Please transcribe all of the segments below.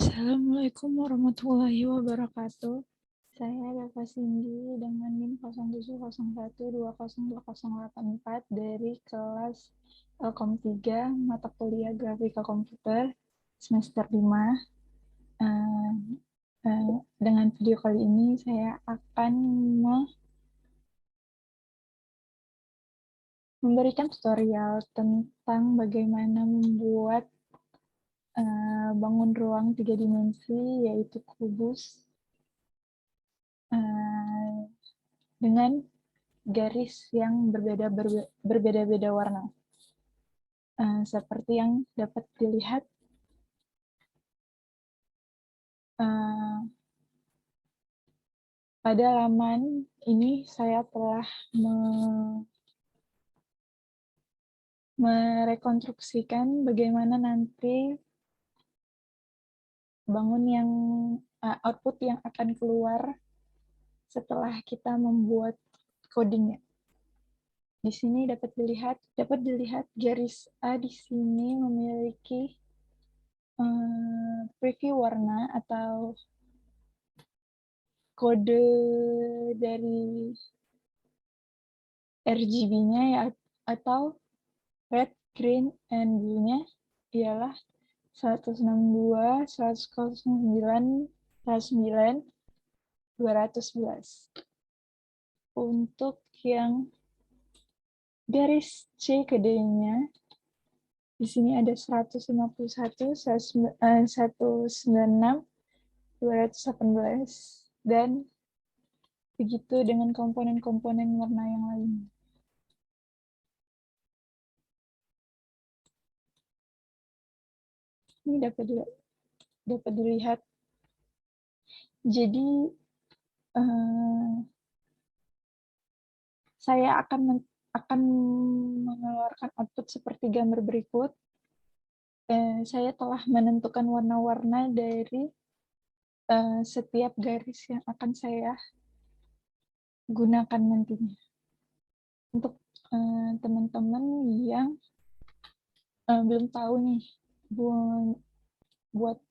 Assalamualaikum warahmatullahi wabarakatuh. Saya Dava Cindy dengan NIM 0701202084 dari kelas Elkom 3 mata kuliah Grafika Komputer semester 5. Dengan video kali ini saya akan memberikan tutorial tentang bagaimana membuat bangun ruang 3 dimensi, yaitu kubus, dengan garis yang berbeda-beda warna. Seperti yang dapat dilihat pada laman ini, saya telah merekonstruksikan bagaimana nanti bangun yang output yang akan keluar setelah kita membuat codingnya. Di sini dapat dilihat garis A di sini memiliki preview warna atau kode dari RGB-nya, ya, atau red, green, and blue-nya ialah 162, 109, 109, 211. Untuk yang garis C ke D-nya, di sini ada 151, 196, 218, dan begitu dengan komponen-komponen warna yang lain. Ini dapat dilihat. Jadi saya akan mengeluarkan output seperti gambar berikut. Saya telah menentukan warna-warna dari setiap garis yang akan saya gunakan nantinya. Untuk teman-teman yang belum tahu nih buat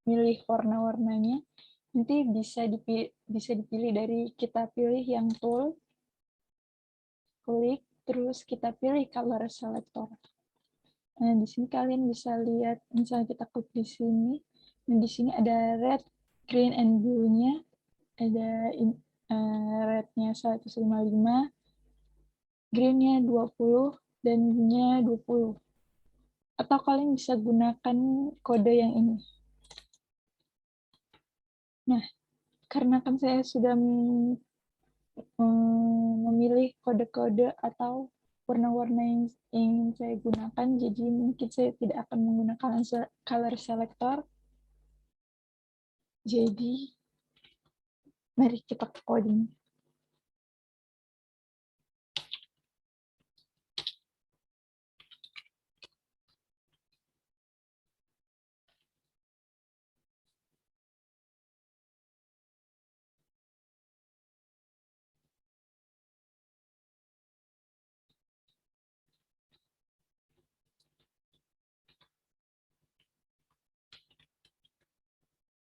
milih warna-warnanya, nanti bisa dipilih dari kita pilih yang tool, klik, terus kita pilih color selector. Nah, di sini kalian bisa lihat, misalnya kita klik di sini, dan di sini ada red, green, and blue-nya, ada red-nya 155, green-nya 20, dan blue-nya 20. Atau kalian bisa gunakan kode yang ini. Nah, karena kan saya sudah memilih kode-kode atau warna-warna yang ingin saya gunakan, jadi mungkin saya tidak akan menggunakan color selector. Jadi, mari kita ke coding.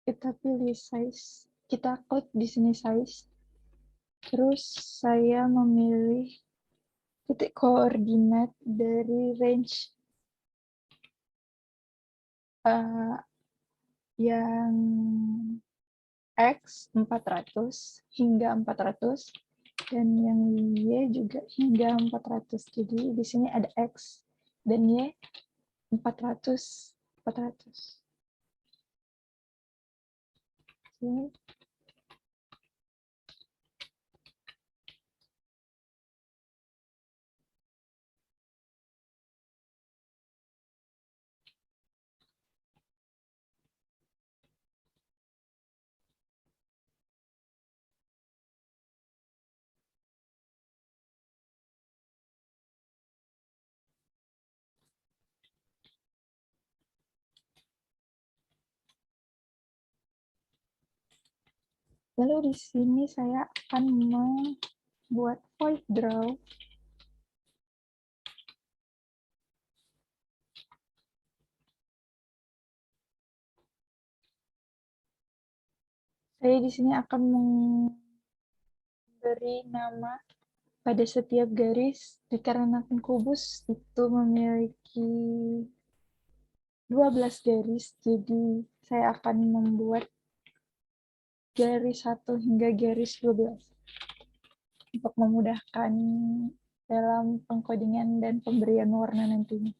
Kita pilih size, kita klik di sini size, terus saya memilih titik koordinat dari range yang X 400 hingga 400, dan yang Y juga hingga 400. Jadi di sini ada X dan Y 400, 400. Sini. Lalu di sini saya akan membuat void draw. Saya di sini akan memberi nama pada setiap garis dikarenakan kubus itu memiliki 12 garis, jadi saya akan membuat garis 1 hingga garis 12 untuk memudahkan dalam pengkodingan dan pemberian warna nantinya.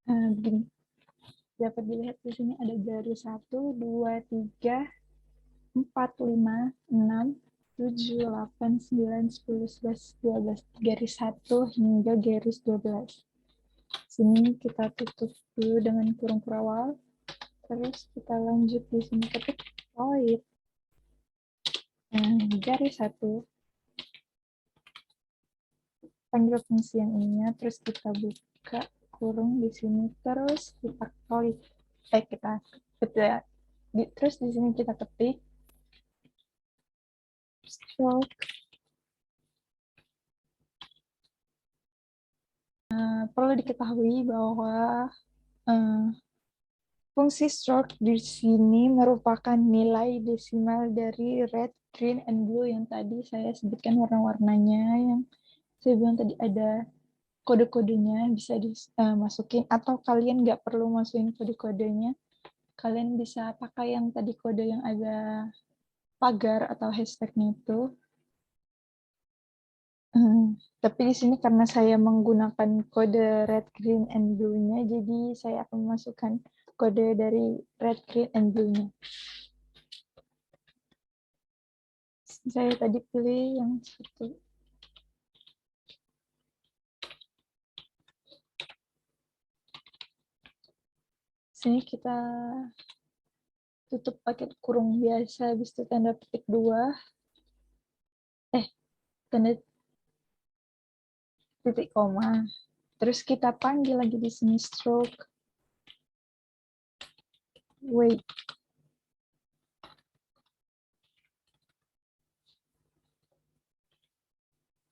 Begini, dapat dilihat di sini ada garis 1, 2, 3, 4, 5, 6, 7, 8, 9, 10, 11, 12. Garis 1 hingga garis 12. Sini kita tutup dulu dengan kurung kurawal. Terus kita lanjut di sini ketik void. Garis 1, panggil fungsi yang ininya, terus kita buka kurung di sini, terus kita void. Terus di sini kita ketik stroke. Perlu diketahui bahwa fungsi stroke di sini merupakan nilai desimal dari red, green, and blue yang tadi saya sebutkan warna-warnanya, yang saya bilang tadi ada kode-kodenya, bisa dimasukin, atau kalian nggak perlu masukin kode-kodenya. Kalian bisa pakai yang tadi kode yang ada pagar atau hashtagnya itu. Tapi di sini karena saya menggunakan kode red, green, and blue-nya, jadi saya akan memasukkan kode dari red, green, and blue-nya. Saya tadi pilih yang seperti sini, kita tutup pakai kurung biasa, habis itu tanda petik 2, tanda titik koma. Terus kita panggil lagi di sini stroke weight.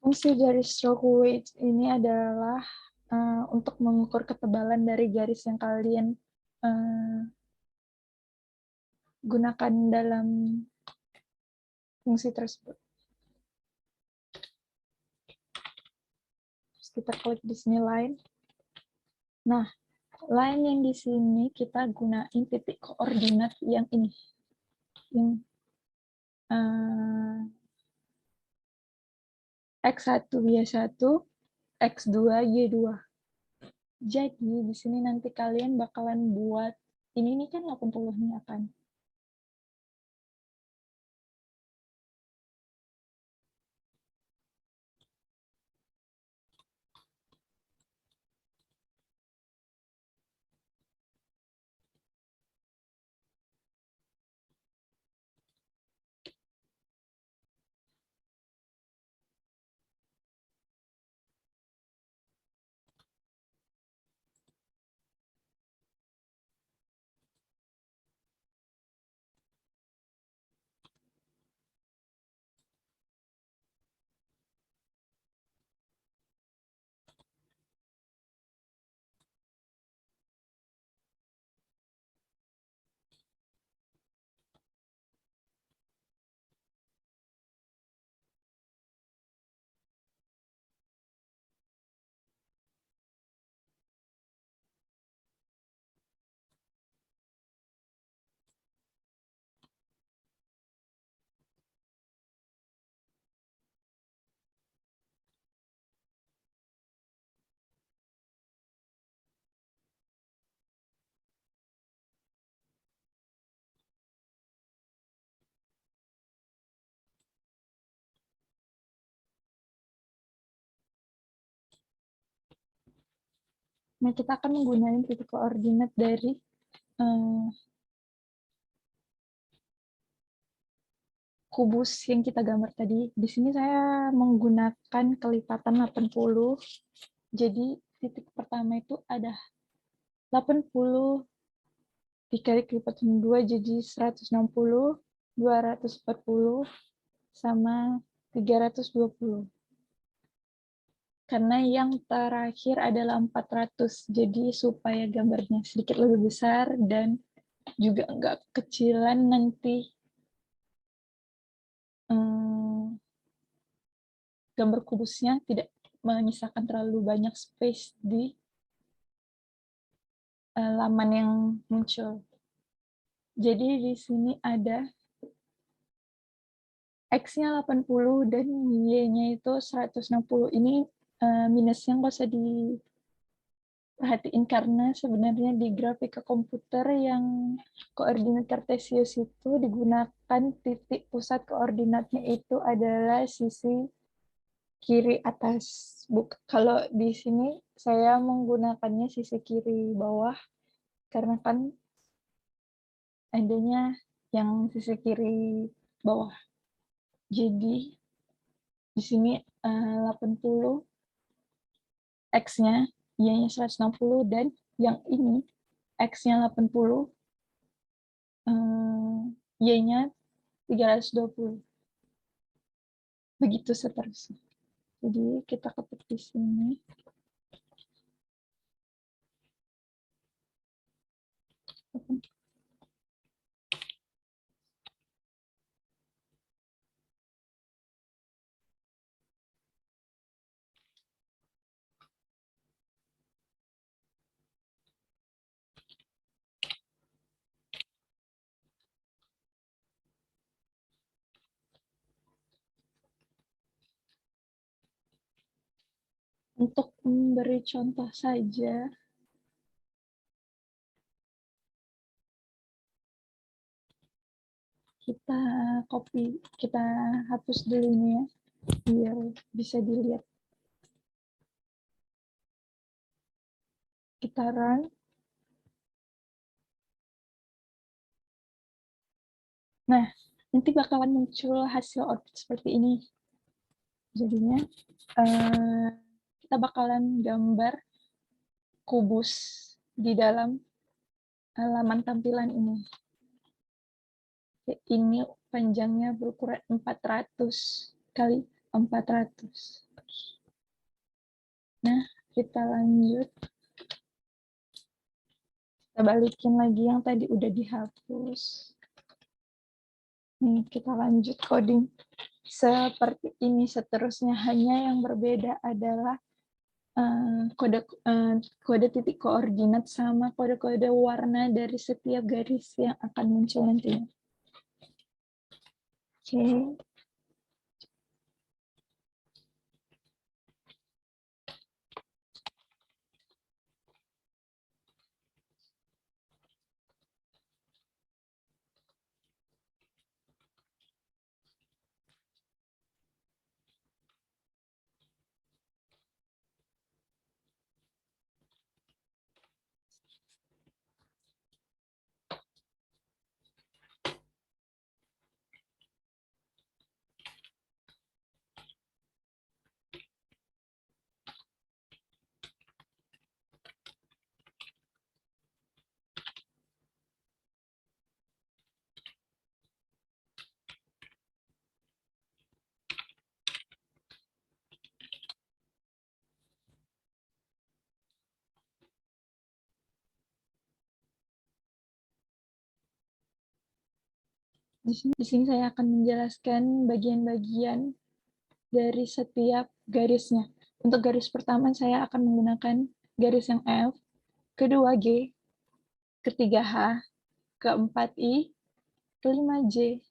Fungsi dari stroke weight ini adalah untuk mengukur ketebalan dari garis yang kalian gunakan dalam fungsi tersebut. Terus kita klik di sini line. Nah, line yang di sini kita gunain titik koordinat yang ini, yang X1 Y1, X2 Y2. Jadi di sini nanti kalian bakalan buat ini kan 80 nih akan. Nah, kita akan menggunakan titik koordinat dari kubus yang kita gambar tadi. Di sini saya menggunakan kelipatan 80. Jadi titik pertama itu ada 80 dikali kelipatan 2 jadi 160, 240, sama 320. Karena yang terakhir adalah 400, jadi supaya gambarnya sedikit lebih besar dan juga enggak kecilan nanti gambar kubusnya tidak menyisakan terlalu banyak space di laman yang muncul. Jadi di sini ada X-nya 80 dan Y-nya itu 160. Ini minusnya nggak usah diperhatiin karena sebenarnya di grafika komputer yang koordinat kartesius itu digunakan titik pusat koordinatnya itu adalah sisi kiri atas. Kalau di sini saya menggunakannya sisi kiri bawah karena kan adanya yang sisi kiri bawah. Jadi di sini 80 X-nya, Y-nya 160 dan yang ini X-nya 80, Y-nya 320. Begitu seterusnya. Jadi kita ketik di sini. Untuk memberi contoh saja, kita copy, kita hapus dulu ini ya, biar bisa dilihat. Kita run. Nah, nanti bakalan muncul hasil output seperti ini. Jadinya kita bakalan gambar kubus di dalam halaman tampilan ini. Ini panjangnya berukuran 400 kali 400. Nah, kita lanjut. Kita balikin lagi yang tadi udah dihapus. Nih, kita lanjut coding seperti ini seterusnya. Hanya yang berbeda adalah kode titik koordinat sama kode-kode warna dari setiap garis yang akan muncul nantinya. Oke. Di sini saya akan menjelaskan bagian-bagian dari setiap garisnya. Untuk garis pertama saya akan menggunakan garis yang F, kedua G, ketiga H, keempat I, kelima J,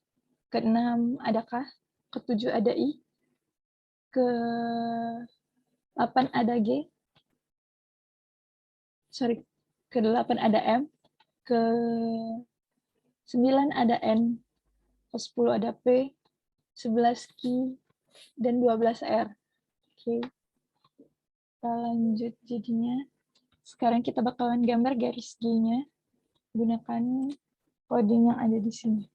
keenam ada K, ketujuh ada I, ke-8 ada G, ke-8 ada M, ke-9 ada N, ke-10 ada P, 11 Q, dan 12 R. Oke, kita lanjut jadinya. Sekarang kita bakalan gambar garis G-nya. Gunakan coding yang ada di sini.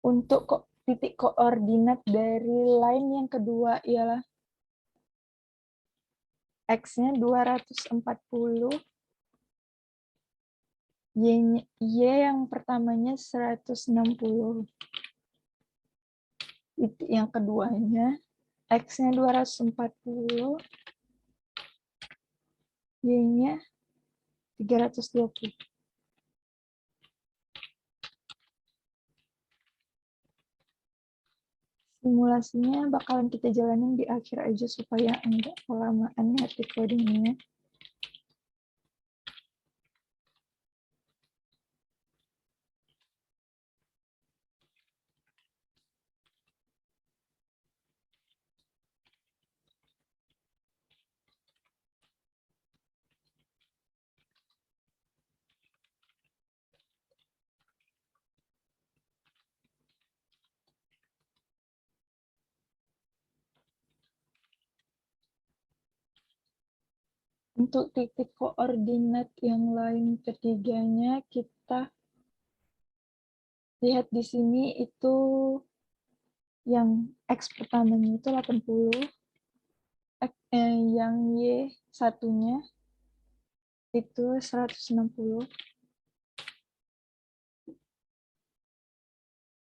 Untuk titik koordinat dari line yang kedua ialah X-nya 240, Y yang pertamanya 160. Titik yang keduanya, X-nya 240, Y-nya 320. Simulasinya bakalan kita jalanin di akhir aja supaya enggak kelamaan ngetik codingnya. Untuk titik koordinat yang lain ketiganya, kita lihat di sini itu yang X pertamanya itu 80, yang Y satunya itu 160,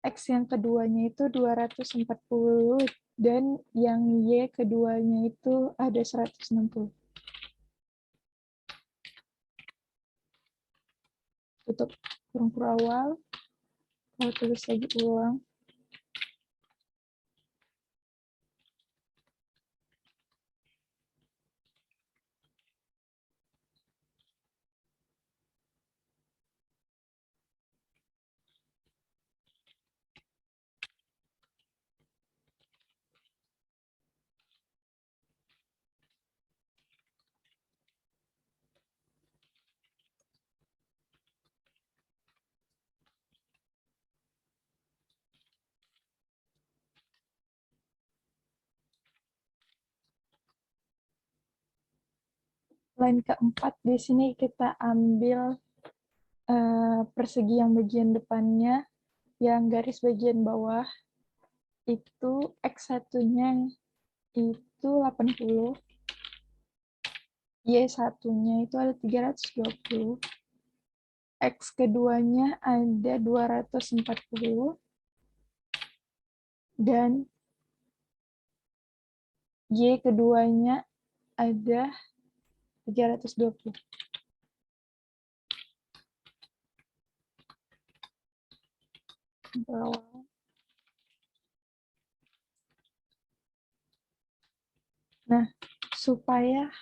X yang keduanya itu 240, dan yang Y keduanya itu ada 160. Tutup kurung awal, kalau tulis lagi ulang. Line keempat, di sini kita ambil persegi yang bagian depannya, yang garis bagian bawah, itu X satunya itu 80, Y satunya itu ada 320, X keduanya ada 240, dan Y keduanya ada 320. Nah, supaya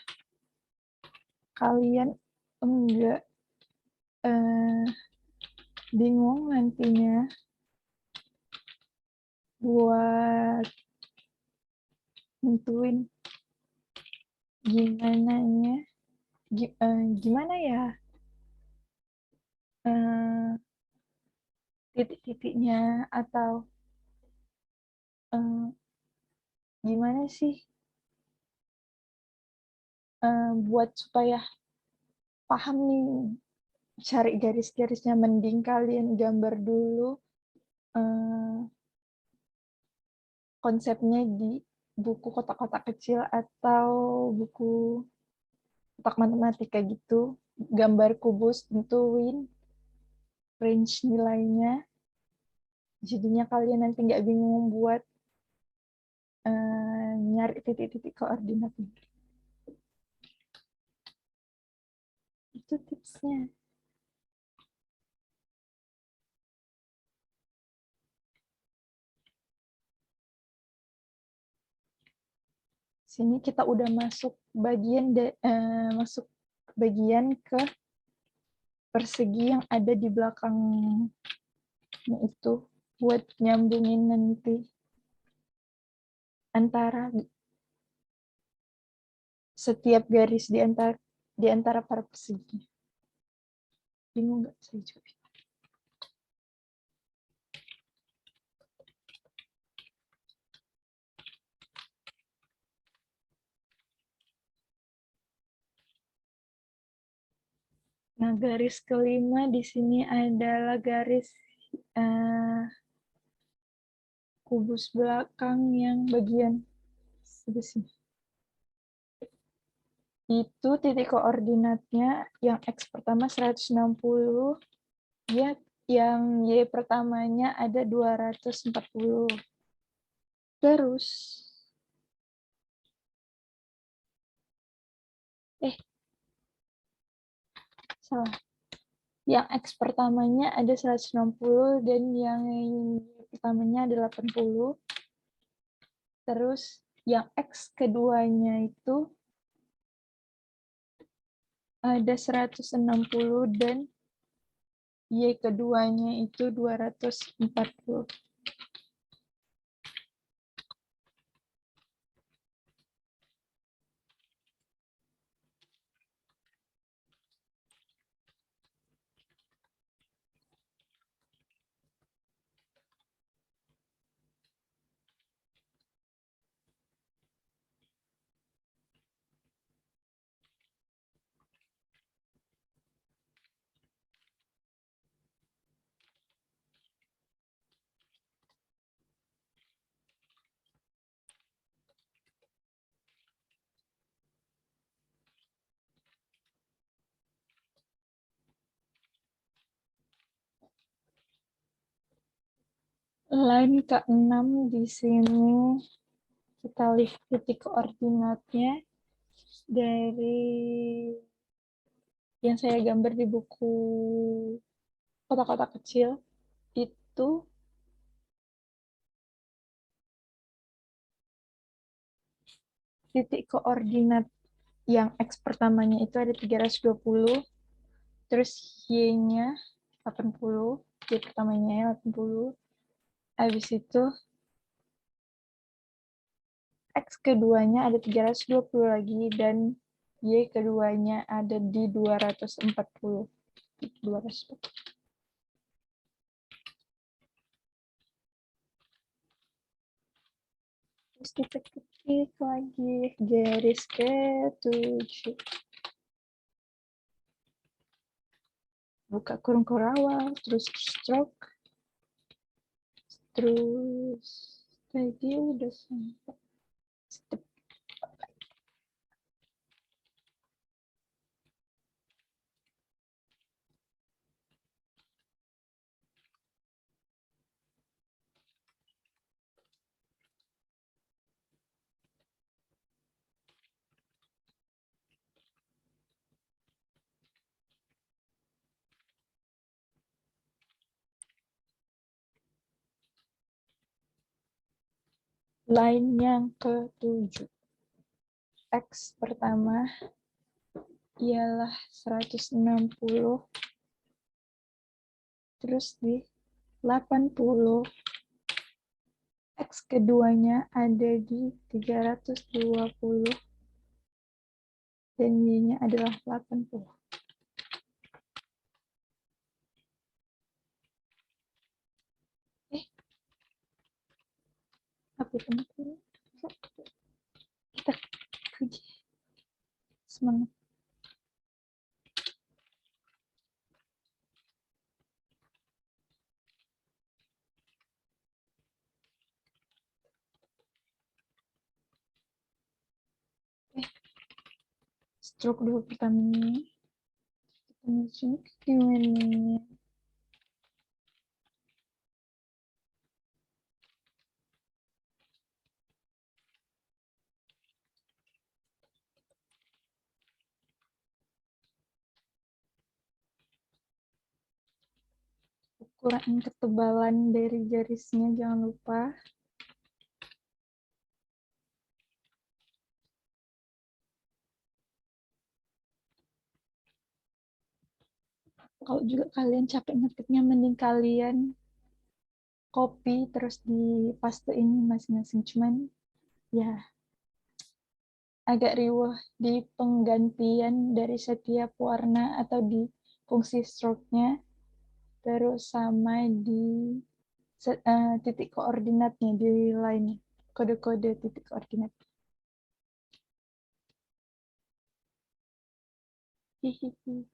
kalian enggak bingung nantinya buat nentuin gimana ya titik-titiknya, atau gimana sih buat supaya paham nih cari garis-garisnya, mending kalian gambar dulu konsepnya di buku kotak-kotak kecil atau buku kotak matematika gitu, gambar kubus, tentuin range nilainya, jadinya kalian nanti nggak bingung buat nyari titik-titik koordinatnya. Itu tipsnya. Sini kita udah masuk bagian ke persegi yang ada di belakangnya itu, buat nyambungin nanti antara setiap garis di antara para persegi. Bingung nggak saya juga? Nah, garis kelima di sini adalah garis kubus belakang yang bagian sebelah sini. Itu titik koordinatnya yang X pertama 160, ya, yang Y pertamanya ada 240. Terus, salah. Yang X pertamanya ada 160 dan yang Y pertamanya ada 80. Terus yang X keduanya itu ada 160 dan Y keduanya itu 240. Line ke-6 di sini kita lihat titik koordinatnya dari yang saya gambar di buku kotak-kotak kecil. Itu titik koordinat yang X pertamanya itu ada 320, terus Y-nya 80, Y pertamanya 80. Habis itu X keduanya ada 320 lagi, dan Y keduanya ada di 240. 240. Terus kita ketik lagi garis ke-7. Buka kurung awal, terus stroke, terus tadi udah sampai step. Line yang ke-7. X pertama ialah 160, terus di 80. X keduanya ada di 320 dan Y-nya adalah 80. Apa penting? Kita kerja. Semangat. Stroke dulu pertamanya. Kita gimana? Ukuran ketebalan dari garisnya jangan lupa. Kalau juga kalian capek ngetiknya, mending kalian copy terus dipastein masing-masing. Cuman ya agak riuh di penggantian dari setiap warna atau di fungsi stroke-nya, terus sama di titik koordinatnya di line, kode-kode titik koordinat. Hihihi.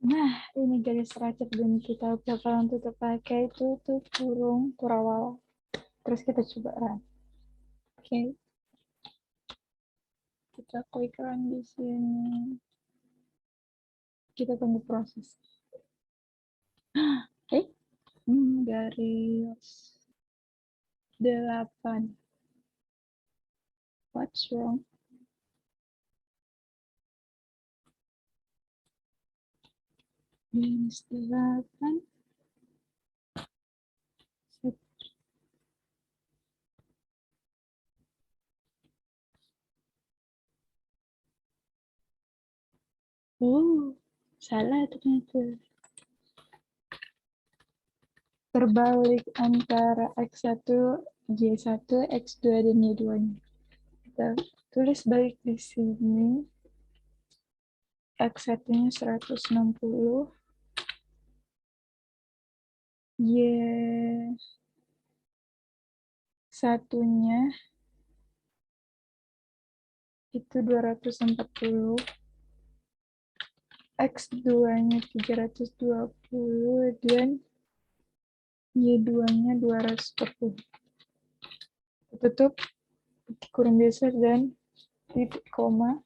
Nah, ini garis terakhir dan kita bakalan tutup pakai tutup kurung kurawal. Terus kita coba run. Oke. Kita klik run di sini. Kita tunggu proses. Oke. Garis 8. What's wrong? Garis 8. Salah ternyata. Terbalik antara X1, Y1, X2, dan Y2-nya. Kita tulis balik di sini. X1-nya 160. Y1-nya itu 240. X2-nya 320 dan Y2-nya 240. Tutup kurung geser dan titik koma.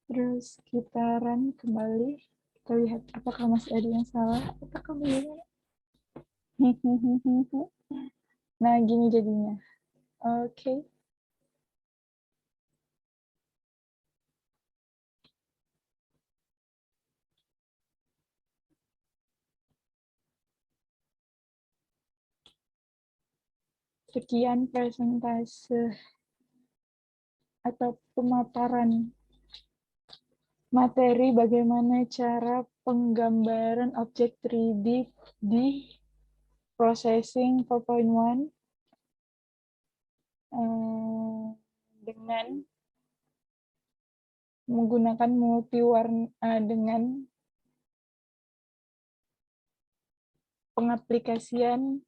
Terus kita run kembali. Kita lihat apakah masih ada yang salah apakah bagaimana. Nah, gini jadinya. Oke. Sekian presentase atau pemaparan materi bagaimana cara penggambaran objek 3D di Processing 4.1 dengan menggunakan multiwarna dengan pengaplikasian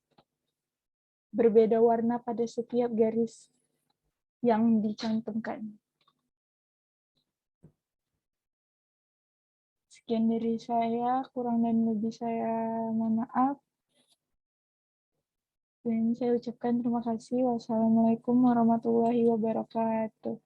berbeda warna pada setiap garis yang dicantumkan. Sekian dari saya, kurang dan lebih saya mohon maaf. Dan saya ucapkan terima kasih. Wassalamualaikum warahmatullahi wabarakatuh.